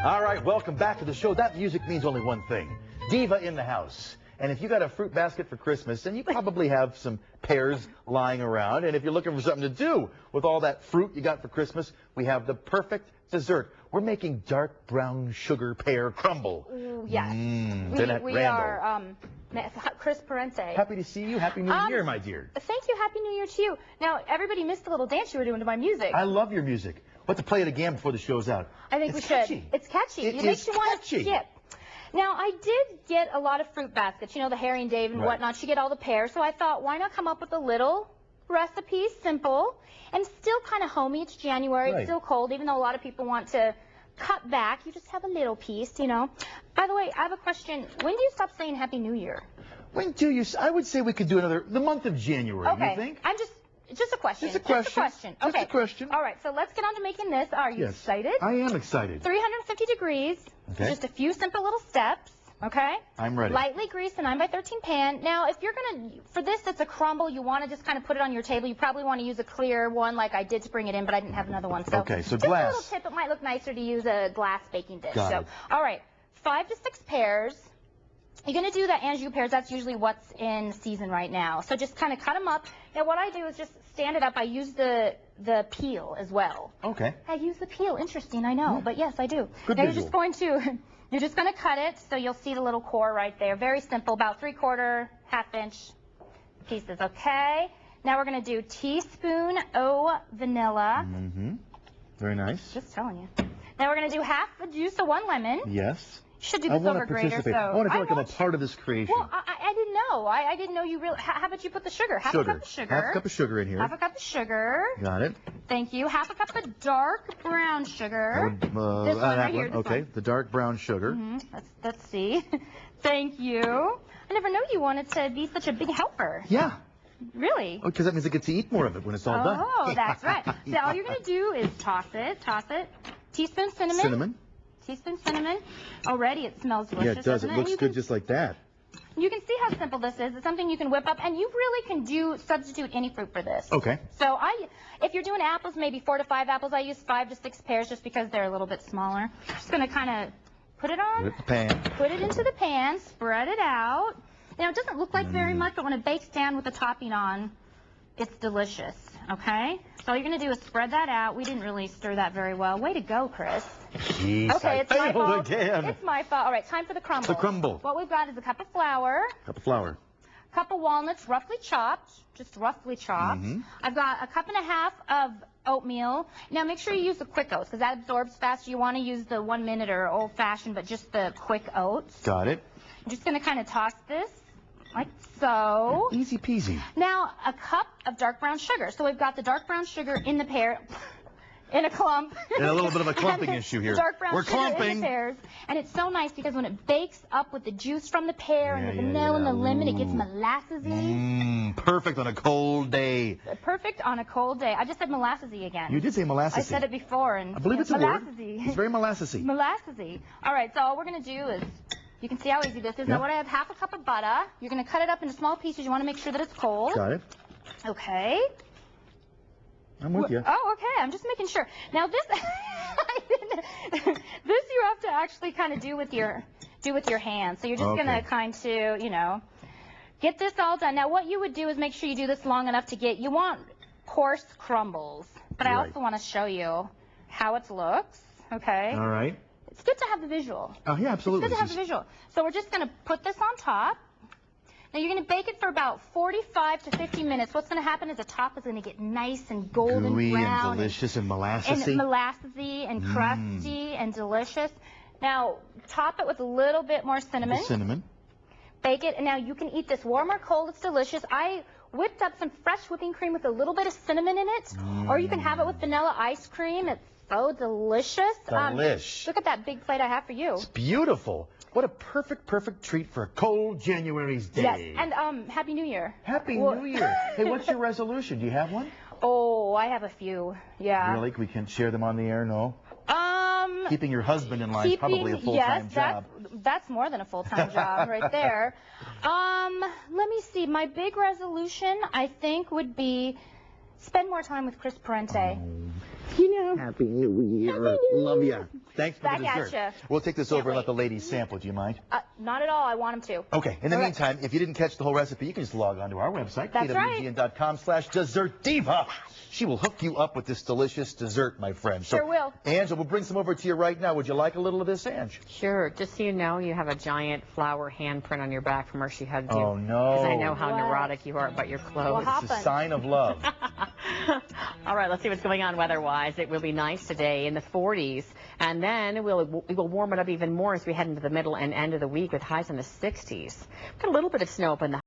All right, welcome back to the show. That music means only one thing. Diva in the house. And if you got a fruit basket for Christmas, then you probably have some pears lying around. And if you're looking for something to do with all that fruit you got for Christmas, we have the perfect dessert. We're making dark brown sugar pear crumble. Ooh, yes. Danette we Randall. are Chris Parente. Happy to see you. Happy New Year, my dear. Thank you. Happy New Year to you. Now, everybody missed the little dance you were doing to my music. I love your music. We'll have to play it again before the show's out. I think we should. It's catchy. It makes you want to skip. Now, I did get a lot of fruit baskets, you know, the Harry and Dave and whatnot. You get all the pears. So I thought, why not come up with a little recipe, simple, and still kind of homey. It's January. It's still cold, even though a lot of people want to cut back. You just have a little piece, you know. By the way, I have a question. When do you stop saying Happy New Year? When do you? I would say we could do the month of January. Okay. You think? Just a question. Just a question. Okay. Just a question. All right, so let's get on to making this. Are you excited? I am excited. 350 degrees. Okay. Just a few simple little steps. Okay? I'm ready. Lightly grease a 9x13 pan. Now, if you're going to, for this, it's a crumble. You want to just kind of put it on your table. You probably want to use a clear one like I did to bring it in, but I didn't have another one. So, okay, so just glass. a little tip. It might look nicer to use a glass baking dish. Got it. All right, 5 to 6 pears. You're going to do the Anjou pears. That's usually what's in season right now. So just kind of cut them up. Now, what I do is just stand it up. I use the peel as well. Okay. I use the peel. Interesting, I know. But yes, I do. Good now, visual. you're just going to cut it. So you'll see the little core right there. Very simple, about 3/4, ½ pieces. Okay. Now we're going to do teaspoon O vanilla. Very nice. Just telling you. Now we're going to do half the juice of 1 lemon. Yes. Should do this over grater, so I want to feel like I'm a part of this creation. Well, I didn't know. I didn't know you really. How about you put the sugar? Half a cup of sugar. Half a cup of sugar in here. Half a cup of sugar. Got it. Thank you. Half a cup of dark brown sugar. This one right here. Okay, the dark brown sugar. Let's see. Thank you. I never know you wanted to be such a big helper. Yeah. Really? Oh, because that means I get to eat more of it when it's all done. Oh, that's right. So all you're going to do is toss it. Teaspoon cinnamon. Teaspoon cinnamon. Already it smells delicious. Yeah, it does. It looks good just like that. You can see how simple this is. It's something you can whip up, and you really can substitute any fruit for this. Okay. So if you're doing apples, maybe 4 to 5 apples. I use 5 to 6 pears just because they're a little bit smaller. Just going to kind of put it on. Put it in the pan. Put it into the pan. Spread it out. Now, it doesn't look like very much, but when it bakes down with the topping on, it's delicious. Okay? So all you're going to do is spread that out. We didn't really stir that very well. Way to go, Chris. Jeez, okay, it's my fault. Again. It's my fault. All right, time for the crumble. The crumble. What we've got is a cup of flour. Cup of walnuts, roughly chopped, just roughly chopped. I've got a cup and a half of oatmeal. Now, make sure you use the quick oats because that absorbs faster. You want to use the 1 minute or old-fashioned, but just the quick oats. Got it. I'm just going to kind of toss this like so. Easy peasy. Now, a cup of dark brown sugar. So we've got the dark brown sugar in the pear. In a clump. And a little bit of a clumping issue here. Dark brown We're sugar clumping. in the pears. And it's so nice because when it bakes up with the juice from the pear and the vanilla and the lemon, it gets molassesy. Perfect on a cold day. Perfect on a cold day. I just said molassesy again. You did say molassesy. I said it before. And I believe it's a word. It's very molassesy. Molassesy. All right, so all we're going to do is, you can see how easy this is. Now, what I have, half a cup of butter. You're going to cut it up into small pieces. You want to make sure that it's cold. Got it. Okay. I'm with you. Oh, okay. I'm just making sure. Now this, this you have to actually kind of do with your hands. So you're just gonna kind of, get this all done. Now what you would do is make sure you do this long enough to you want coarse crumbles, but I also want to show you how it looks. Okay. All right. It's good to have the visual. Oh yeah, absolutely. It's good to have the visual. So we're just gonna put this on top. Now, you're going to bake it for about 45 to 50 minutes. What's going to happen is the top is going to get nice and golden gooey brown. And delicious and molassesy. And molassesy and crusty and delicious. Now, top it with a little bit more cinnamon. Cinnamon. Bake it. And now you can eat this warm or cold. It's delicious. I whipped up some fresh whipping cream with a little bit of cinnamon in it. Or you can have it with vanilla ice cream. It's so delicious. Delish. Look at that big plate I have for you. It's beautiful. What a perfect treat for a cold January's day. Yes, and Happy New Year. Happy New Year. Hey, what's your resolution? Do you have one? Oh, I have a few, yeah. Really? We can't share them on the air, no? Keeping your husband in line is probably a full-time job. That's more than a full-time job right there. Let me see. My big resolution, I think, would be spend more time with Chris Parente. Happy New Year. Love ya. Thanks for the dessert. At ya. We'll take this over and let the ladies sample. Do you mind? Not at all. I want them to. Okay. In the meantime, if you didn't catch the whole recipe, you can just log on to our website, That's right. kwgn.com/dessertdiva. She will hook you up with this delicious dessert, my friend. Sure will. Angela, we'll bring some over to you right now. Would you like a little of this, Ange? Sure. Just so you know, you have a giant flower handprint on your back from where she hugged you. Oh, no. Because I know how neurotic you are about your clothes. What It's a sign of love. All right, let's see what's going on weather-wise. It will be nice today in the 40s, and then we will warm it up even more as we head into the middle and end of the week with highs in the 60s. Got a little bit of snow up in the